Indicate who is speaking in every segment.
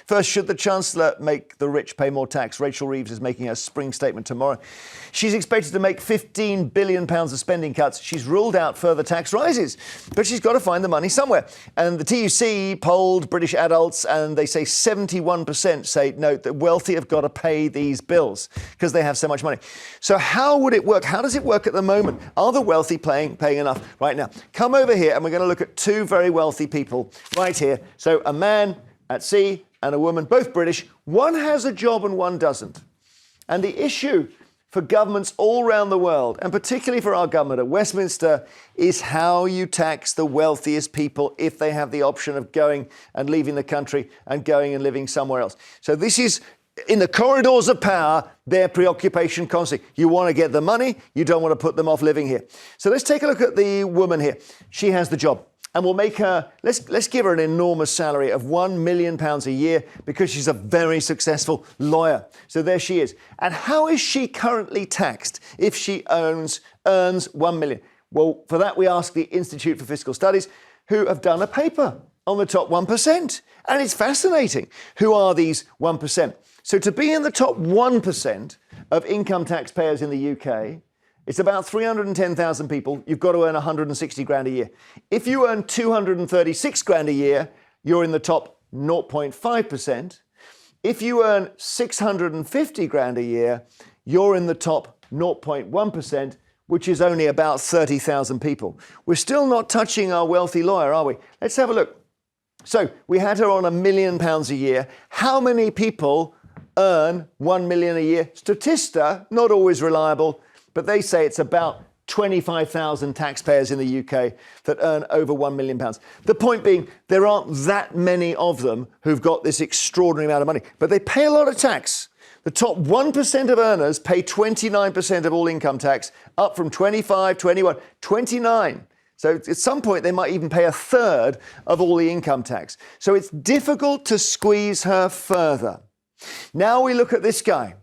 Speaker 1: First, should the Chancellor make the rich pay more tax? Rachel Reeves is making a spring statement tomorrow. She's expected to make £15 billion of spending cuts. She's ruled out further tax rises, but she's got to find the money somewhere. And the TUC polled British adults, and they say 71% say, no, the wealthy have got to pay these bills because they have so much money. So how would it work? How does it work at the moment? Are the wealthy paying enough right now? Come over here, and we're going to look at two very wealthy people right here. So a man at sea and a woman, both British. One has a job and one doesn't. And the issue for governments all around the world, and particularly for our government at Westminster, is how you tax the wealthiest people if they have the option of going and leaving the country and going and living somewhere else. So this is, in the corridors of power, their preoccupation constantly. You want to get the money, you don't want to put them off living here. So let's take a look at the woman here. She has the job. And we'll make her, let's give her an enormous salary of £1 million a year because she's a very successful lawyer. So there she is. And how is she currently taxed if she earns £1 million? Well, for that, we asked the Institute for Fiscal Studies, who have done a paper on the top 1%. And it's fascinating. Who are these 1%? So to be in the top 1% of income taxpayers in the UK, it's about 310,000 people. You've got to earn 160 grand a year. If you earn 236 grand a year, you're in the top 0.5%. If you earn 650 grand a year, you're in the top 0.1%, which is only about 30,000 people. We're still not touching our wealthy lawyer, are we? Let's have a look. So we had her on £1 million a year. How many people earn £1 million a year? Statista, not always reliable, but they say it's about 25,000 taxpayers in the UK that earn over £1 million. The point being, there aren't that many of them who've got this extraordinary amount of money, but they pay a lot of tax. The top 1% of earners pay 29% of all income tax, up from 25, 21, 29. So at some point, they might even pay a third of all the income tax. So it's difficult to squeeze her further. Now we look at this guy.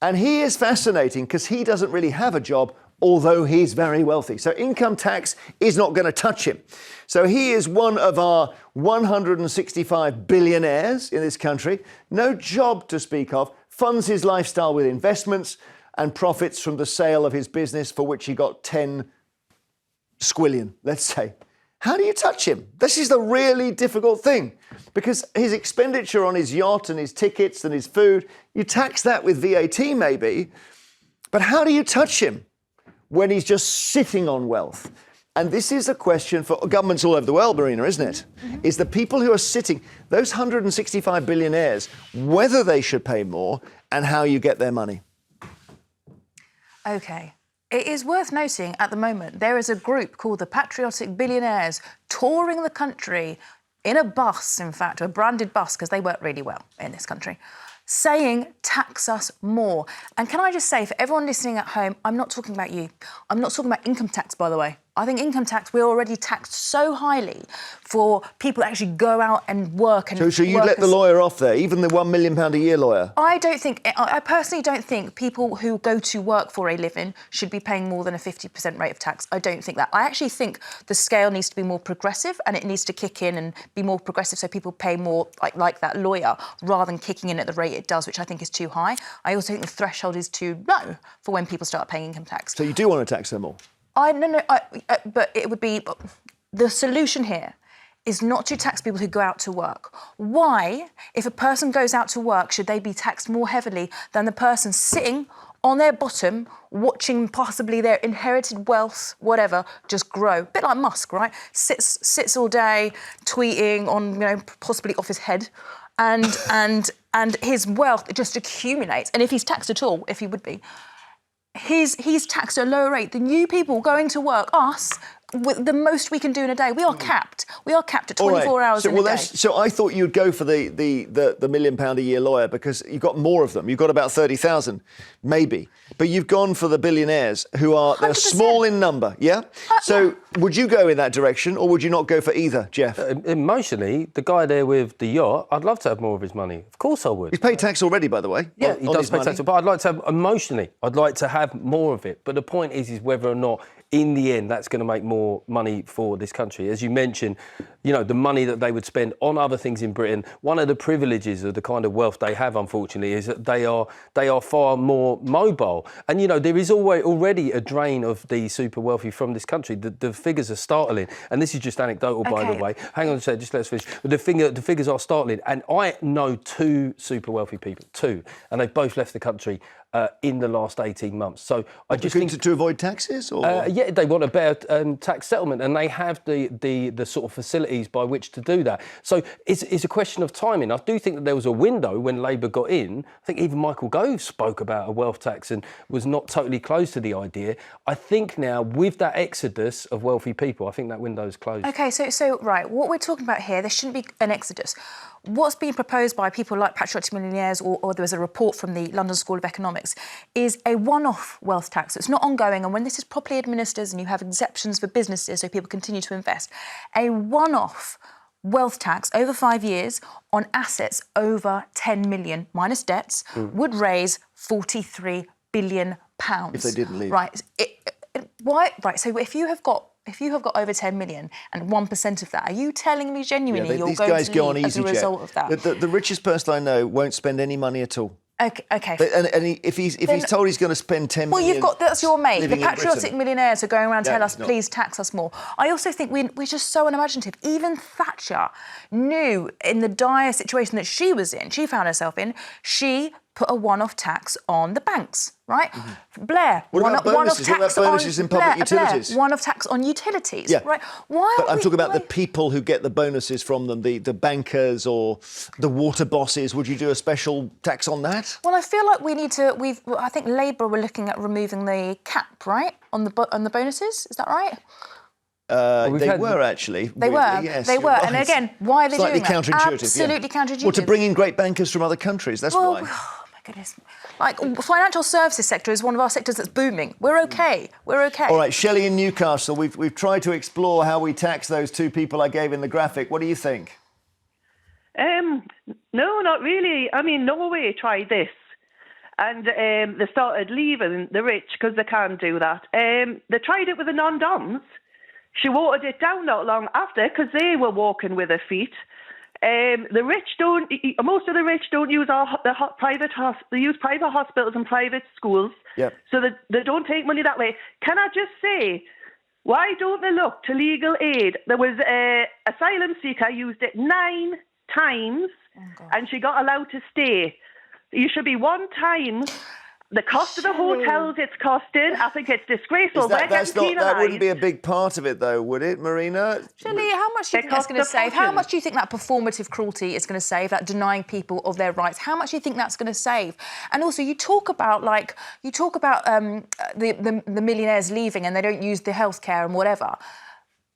Speaker 1: And he is fascinating because he doesn't really have a job, although he's very wealthy. So income tax is not going to touch him. So he is one of our 165 billionaires in this country. No job to speak of, funds his lifestyle with investments and profits from the sale of his business, for which he got 10 squillion, let's say. How do you touch him? This is the really difficult thing, because his expenditure on his yacht and his tickets and his food, you tax that with VAT maybe, but how do you touch him when he's just sitting on wealth? And this is a question for governments all over the world, Marina, isn't it? Mm-hmm. Is the people who are sitting, those 165 billionaires, whether they should pay more and how you get their money.
Speaker 2: OK. It is worth noting at the moment there is a group called the Patriotic Billionaires touring the country in a bus, in fact, a branded bus, because they work really well in this country, saying, tax us more. And can I just say, for everyone listening at home, I'm not talking about you. I'm not talking about income tax, by the way. I think income tax, we're already taxed so highly for people that actually go out and work. And
Speaker 1: so you let the lawyer off there, even the £1 million a year lawyer?
Speaker 2: I personally don't think people who go to work for a living should be paying more than a 50% rate of tax. I don't think that. I actually think the scale needs to be more progressive, and it needs to kick in and be more progressive so people pay more like that lawyer, rather than kicking in at the rate it does, which I think is too high. I also think the threshold is too low for when people start paying income tax.
Speaker 1: So you do want to tax them more?
Speaker 2: But it would be, the solution here is not to tax people who go out to work. Why, if a person goes out to work, should they be taxed more heavily than the person sitting on their bottom, watching possibly their inherited wealth, whatever, just grow? A bit like Musk, right? Sits all day tweeting on, possibly off his head, and his wealth just accumulates. And if he's taxed at all, if he would be, he's taxed at a lower rate than you people going to work, us, with the most we can do in a day. We are capped. We are capped at 24 hours in a day.
Speaker 1: So I thought you'd go for the £1 million a year lawyer because you've got more of them. You've got about 30,000, maybe. But you've gone for the billionaires who are, they're small in number, yeah? So would you go in that direction, or would you not go for either, Geoff?
Speaker 3: Emotionally, the guy there with the yacht, I'd love to have more of his money. Of course I would.
Speaker 1: He's paid tax already, by the way.
Speaker 3: Yeah, he does pay tax, but I'd like to have, emotionally, I'd like to have more of it. But the point is whether or not in the end, that's going to make more money for this country. As you mentioned, the money that they would spend on other things in Britain, one of the privileges of the kind of wealth they have, unfortunately, is that they are far more mobile. And, there is already a drain of the super wealthy from this country. The figures are startling. And this is just anecdotal, by the way. Hang on a second, just let's finish. But the figures are startling. And I know two super wealthy people, and they've both left the country in the last 18 months. So I just think
Speaker 1: to avoid taxes, or
Speaker 3: yeah, they want a better tax settlement, and they have the sort of facilities by which to do that. So it's a question of timing. I do think that there was a window when Labour got in. I think even Michael Gove spoke about a wealth tax and was not totally closed to the idea. I think now with that exodus of wealthy people, I think that window is closed.
Speaker 2: OK, so right, what we're talking about here, there shouldn't be an exodus. What's being proposed by people like patriotic millionaires, or there was a report from the London School of Economics, is a one-off wealth tax. It's not ongoing, and when this is properly administered and you have exceptions for businesses so people continue to invest, a one-off wealth tax over 5 years on assets over 10 million, minus debts, would raise £43 billion.
Speaker 1: if they didn't leave.
Speaker 2: Right. Why? Right. So if you have got over 10 million and 1% of that, are you telling me genuinely you're going to leave as a result of that?
Speaker 1: The richest person I know won't spend any money at all.
Speaker 2: Okay.
Speaker 1: If he's told he's going to spend 10 million...
Speaker 2: Well, that's your mate. The
Speaker 1: living in
Speaker 2: patriotic
Speaker 1: Britain.
Speaker 2: millionaires are going around telling us,
Speaker 1: not.
Speaker 2: please tax us more. I also think we're just so unimaginative. Even Thatcher knew in the dire situation that she was in, she found herself in, she put a one-off tax on the banks, right? Blair,
Speaker 1: What about bonuses in public utilities?
Speaker 2: Blair, one-off tax on utilities,
Speaker 1: Yeah.
Speaker 2: right?
Speaker 1: But I'm talking about the people who get the bonuses from them, the bankers or the water bosses. Would you do a special tax on that?
Speaker 2: Well, I feel like I think Labour were looking at removing the cap, right, on the bonuses. Is that right?
Speaker 1: They were actually.
Speaker 2: They were.
Speaker 1: Yes,
Speaker 2: they were.
Speaker 1: right.
Speaker 2: And again, why are they
Speaker 1: Slightly
Speaker 2: doing that?
Speaker 1: counterintuitive.
Speaker 2: Absolutely counterintuitive.
Speaker 1: Well, to bring in great bankers from other countries. That's why.
Speaker 2: Oh my goodness! Like, financial services sector is one of our sectors that's booming. We're okay. We're okay.
Speaker 1: All right, Shelley in Newcastle. We've tried to explore how we tax those two people I gave in the graphic. What do you think?
Speaker 4: No, not really. I mean, Norway tried this. And they started leaving the rich because they can't do that. They tried it with the non-doms. She watered it down not long after because they were walking with their feet. The rich don't. Most of the rich don't use they use private hospitals and private schools.
Speaker 1: Yep.
Speaker 4: So they don't take money that way. Can I just say, why don't they look to legal aid? There was an asylum seeker used it 9 times, and she got allowed to stay. You should be one time. The cost of the hotels it's costing, I think it's disgraceful.
Speaker 1: That wouldn't be a big part of it, though, would it, Marina?
Speaker 2: Shelley, how much do you think that's going to save? How much do you think that performative cruelty is going to save, that denying people of their rights? How much do you think that's going to save? And also, you talk about the millionaires leaving and they don't use the healthcare and whatever.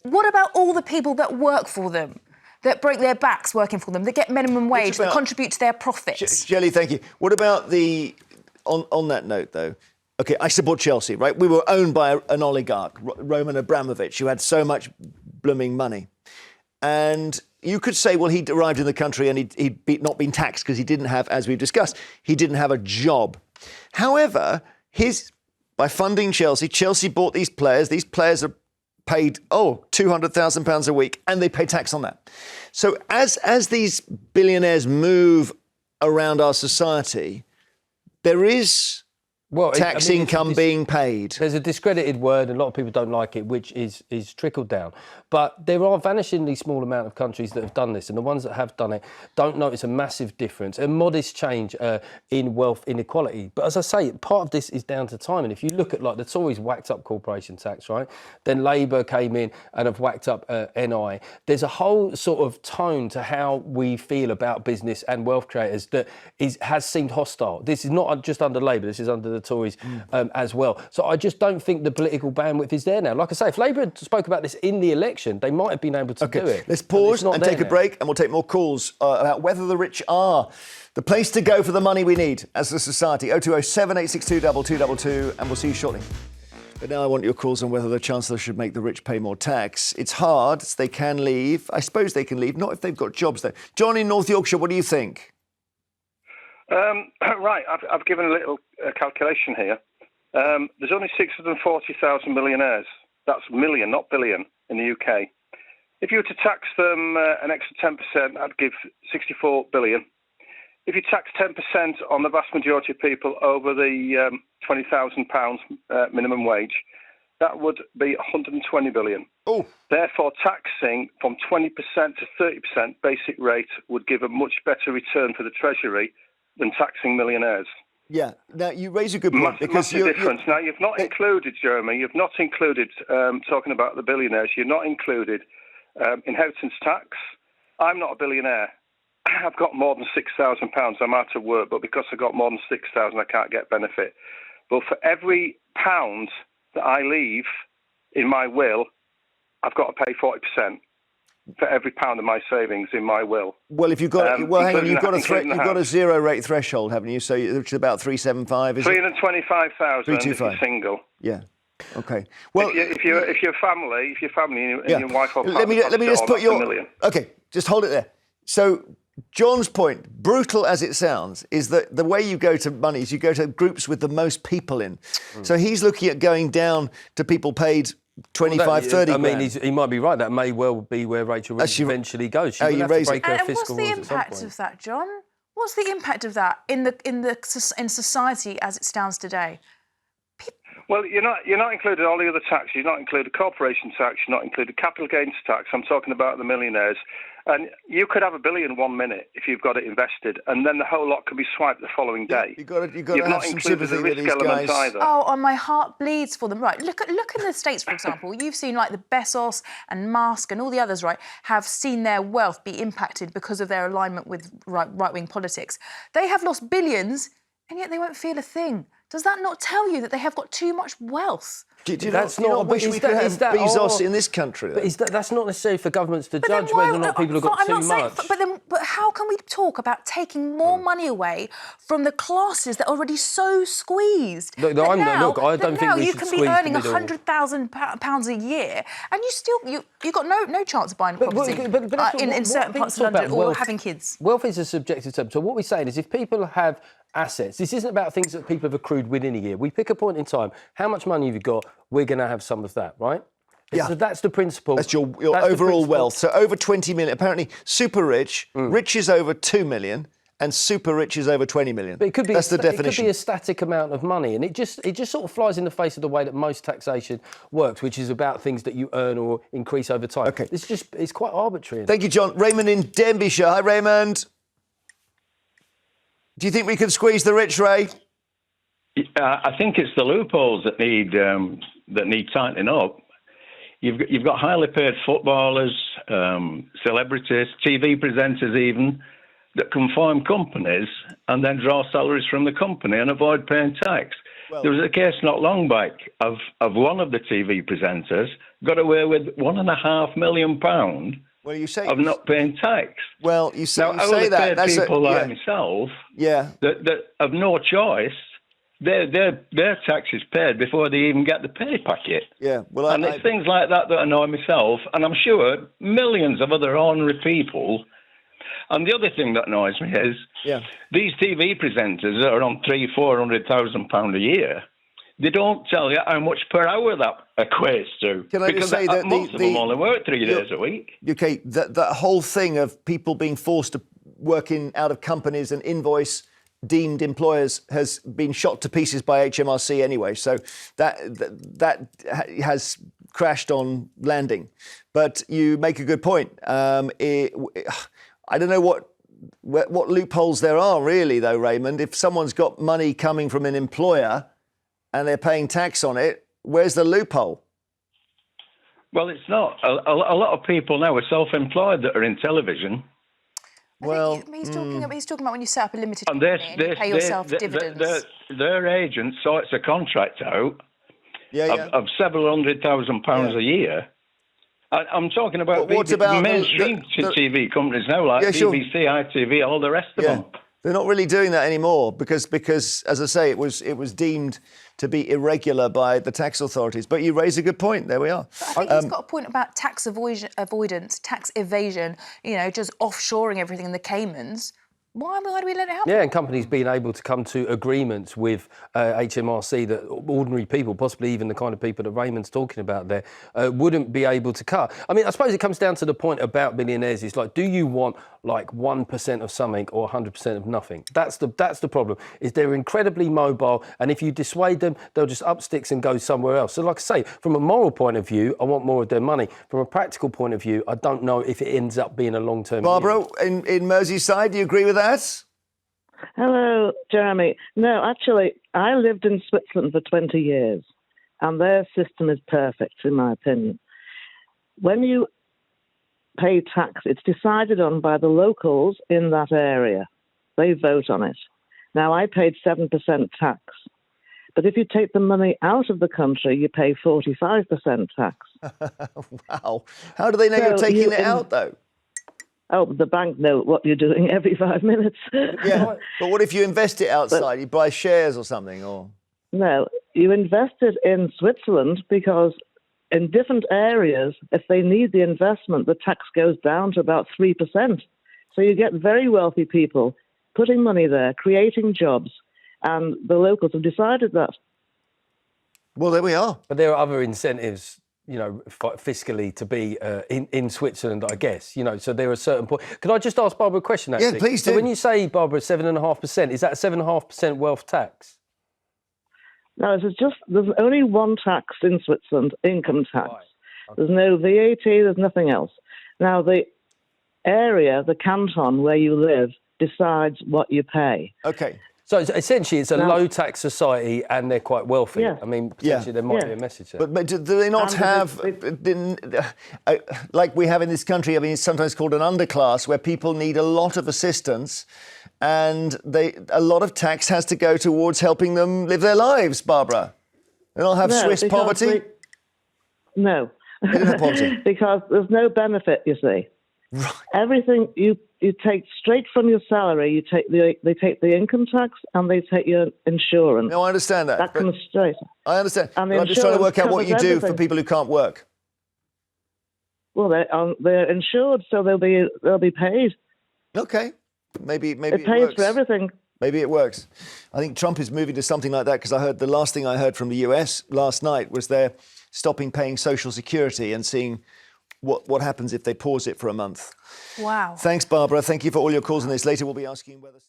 Speaker 2: What about all the people that work for them, that break their backs working for them, that get minimum wage, that contribute to their profits?
Speaker 1: Shelley, thank you. What about on that note, though, OK, I support Chelsea, right? We were owned by an oligarch, Roman Abramovich, who had so much blooming money. And you could say, well, he arrived in the country and he'd not been taxed because he didn't have, as we've discussed, he didn't have a job. However, by funding Chelsea bought these players. These players are paid, £200,000 a week, and they pay tax on that. So as these billionaires move around our society, there is tax income being paid.
Speaker 3: There's a discredited word, and a lot of people don't like it, which is trickled down. But there are vanishingly small amount of countries that have done this, and the ones that have done it don't notice a massive difference, a modest change in wealth inequality. But as I say, part of this is down to time. And if you look at, like, the Tories whacked up corporation tax, right? Then Labour came in and have whacked up NI. There's a whole sort of tone to how we feel about business and wealth creators that has seemed hostile. This is not just under Labour, this is under the Tories as well. So I just don't think the political bandwidth is there now. Like I say, if Labour had spoke about this in the election, they might have been able to do it.
Speaker 1: Let's pause and take a break, and we'll take more calls about whether the rich are the place to go for the money we need as a society. 0207 862 2222, and we'll see you shortly. But now I want your calls on whether the Chancellor should make the rich pay more tax. It's hard. They can leave. I suppose they can leave, not if they've got jobs, though. John in North Yorkshire, what do you think?
Speaker 5: Right, I've given a little calculation here. There's only 640,000 millionaires. That's million, not billion, in the UK. If you were to tax them an extra 10%, that'd give 64 billion. If you tax 10% on the vast majority of people over the £20,000 minimum wage, that would be 120 billion.
Speaker 1: Oh.
Speaker 5: Therefore, taxing from 20% to 30% basic rate would give a much better return for the Treasury than taxing millionaires.
Speaker 1: Yeah. Now, you raise a good point.
Speaker 5: Massive difference. Now, you've not included, Jeremy, you've not included, talking about the billionaires, you've not included inheritance tax. I'm not a billionaire. I've got more than £6,000. I'm out of work, but because I've got more than 6,000, I can't get benefit. But for every pound that I leave in my will, I've got to pay 40% for every pound of my savings in my will.
Speaker 1: Well, if you've got hang on, you've got a zero rate threreshold, haven't you? So which is about 375, is it?
Speaker 5: 325,000 if you're single.
Speaker 1: Yeah. Okay. Well,
Speaker 5: if your family and your wife or partner,
Speaker 1: let me just put your
Speaker 5: million.
Speaker 1: Okay, just hold it there. So John's point, brutal as it sounds, is that the way you go to money is you go to groups with the most people in. So he's looking at going down to people paid 25, 30 grand.
Speaker 3: I mean, he might be right. That may well be where Rachel Reeves eventually goes. She will have to break her fiscal rules at some point.
Speaker 2: What's the impact of that, John? What's the impact of that in society as it stands today?
Speaker 5: Well, you're not included all the other taxes. You're not included corporation tax. You're not included capital gains tax. I'm talking about the millionaires. And you could have $1 billion 1 minute if you've got it invested, and then the whole lot could be swiped the following day.
Speaker 1: You've got to have some sympathy with these guys.
Speaker 5: Either.
Speaker 2: Oh, and my heart bleeds for them. Right, look in the States, for example. You've seen like the Bezos and Musk and all the others, right, have seen their wealth be impacted because of their alignment with right-wing politics. They have lost billions, and yet they won't feel a thing. Does that not tell you that they have got too much wealth?
Speaker 1: Do you not wish we could have Bezos in this country?
Speaker 3: But that's not necessarily for governments to judge whether or not people have got too much.
Speaker 2: But how can we talk about taking more money away from the classes that are already so squeezed?
Speaker 3: I don't think we
Speaker 2: you
Speaker 3: should
Speaker 2: can
Speaker 3: squeeze
Speaker 2: be earning
Speaker 3: the middle.
Speaker 2: £100,000 a year, and you got no chance of buying a property in certain parts of London or having kids.
Speaker 3: Wealth is a subjective term. So what we're saying is, if people have assets, this isn't about things that people have accrued within a year. We pick a point in time. How much money have you got? We're going to have some of that, right?
Speaker 1: Yeah.
Speaker 3: So that's the principle.
Speaker 1: That's your overall wealth. So over 20 million. Apparently, super rich, rich is over 2 million, and super rich is over 20 million.
Speaker 3: But it could be
Speaker 1: That's the definition.
Speaker 3: It could be a static amount of money, and it just sort of flies in the face of the way that most taxation works, which is about things that you earn or increase over time.
Speaker 1: Okay.
Speaker 3: It's quite arbitrary.
Speaker 1: Thank you, John. Raymond in Denbighshire. Hi, Raymond. Do you think we can squeeze the rich, Ray?
Speaker 6: I think it's the loopholes that need tightening up. You've got highly paid footballers, celebrities, TV presenters even, that can form companies and then draw salaries from the company and avoid paying tax. Well, there was a case not long back of one of the TV presenters got away with £1.5 million of not paying tax.
Speaker 1: Well, you say
Speaker 6: that. That's people like myself that have no choice. Their tax is paid before they even get the pay packet.
Speaker 1: Yeah, well,
Speaker 6: and it's things like that annoy myself, and I'm sure millions of other ordinary people. And the other thing that annoys me is these TV presenters that are on £300,000-400,000 a year. They don't tell you how much per hour that equates to.
Speaker 1: Can I just say that
Speaker 6: most of them only work 3 days a week.
Speaker 1: Okay, that whole thing of people being forced to work out of companies and invoice deemed employers has been shot to pieces by HMRC anyway. So that has crashed on landing. But you make a good point. I don't know what loopholes there are really, though, Raymond. If someone's got money coming from an employer and they're paying tax on it, where's the loophole?
Speaker 6: Well, it's not. A lot of people now are self-employed that are in television.
Speaker 2: Well, he's talking about when you set up a limited company and you pay yourself dividends.
Speaker 6: Their agent sorts a contract out of several £100,000 a year. I'm talking about mainstream TV companies now, like BBC, ITV, all the rest of them.
Speaker 1: They're not really doing that anymore because, as I say, it was deemed to be irregular by the tax authorities. But you raise a good point. There we are.
Speaker 2: I think he's got a point about tax avoidance, tax evasion. Just offshoring everything in the Caymans. Why do we let it happen?
Speaker 3: Yeah, and companies being able to come to agreements with HMRC that ordinary people, possibly even the kind of people that Raymond's talking about there, wouldn't be able to cut. I mean, I suppose it comes down to the point about billionaires. It's like, do you want like 1% of something or 100% of nothing? That's the problem. Is they're incredibly mobile, and if you dissuade them, they'll just up sticks and go somewhere else. So, like I say, from a moral point of view, I want more of their money. From a practical point of view, I don't know if it ends up being a long-term.
Speaker 1: Barbara, in Merseyside, do you agree with that?
Speaker 7: Hello, Jeremy. No, actually, I lived in Switzerland for 20 years, and their system is perfect, in my opinion. When you pay tax, it's decided on by the locals in that area. They vote on it. Now, I paid 7% tax, but if you take the money out of the country, you pay 45% tax.
Speaker 1: Wow. How do they know you're taking it out, though?
Speaker 7: Oh, the bank know what you're doing every 5 minutes.
Speaker 1: Yeah, but what if you invest it outside? You buy shares or something, or?
Speaker 7: No, you invest it in Switzerland because in different areas, if they need the investment, the tax goes down to about 3%. So you get very wealthy people putting money there, creating jobs, and the locals have decided that.
Speaker 1: Well, there we are.
Speaker 3: But there are other incentives, you know, fiscally to be in Switzerland, I guess, you know, so there are certain points. Can I just ask Barbara a question, actually?
Speaker 1: Yeah, please do.
Speaker 3: So when you say, Barbara, 7.5%, is that 7.5% wealth tax?
Speaker 7: No, there's only one tax in Switzerland, income tax.
Speaker 3: Right. Okay.
Speaker 7: There's no VAT, there's nothing else. Now, the area, the canton where you live, decides what you pay.
Speaker 1: Okay.
Speaker 3: So essentially, it's a low-tax society, and they're quite wealthy.
Speaker 7: Yeah.
Speaker 3: I mean, potentially there might be a message there.
Speaker 1: But do they not have, like we have in this country, I mean, it's sometimes called an underclass, where people need a lot of assistance, and a lot of tax has to go towards helping them live their lives, Barbara? They don't have Swiss poverty?
Speaker 7: No.
Speaker 1: They don't have poverty.
Speaker 7: Because there's no benefit, you see.
Speaker 1: Right.
Speaker 7: Everything you take straight from your salary. They take the income tax and they take your insurance.
Speaker 1: No, I understand that.
Speaker 7: That comes straight.
Speaker 1: I understand.
Speaker 7: And
Speaker 1: But I'm just trying to work out what you do
Speaker 7: everything.
Speaker 1: for people who can't work.
Speaker 7: Well, they're insured, so they'll be paid.
Speaker 1: Okay, maybe
Speaker 7: It
Speaker 1: it
Speaker 7: pays
Speaker 1: works.
Speaker 7: for everything.
Speaker 1: Maybe it works. I think Trump is moving to something like that, because I heard the last thing I heard from the US last night was they're stopping paying Social Security and seeing what happens if they pause it for a month.
Speaker 2: Wow.
Speaker 1: Thanks, Barbara. Thank you for all your calls on this. Later we'll be asking whether...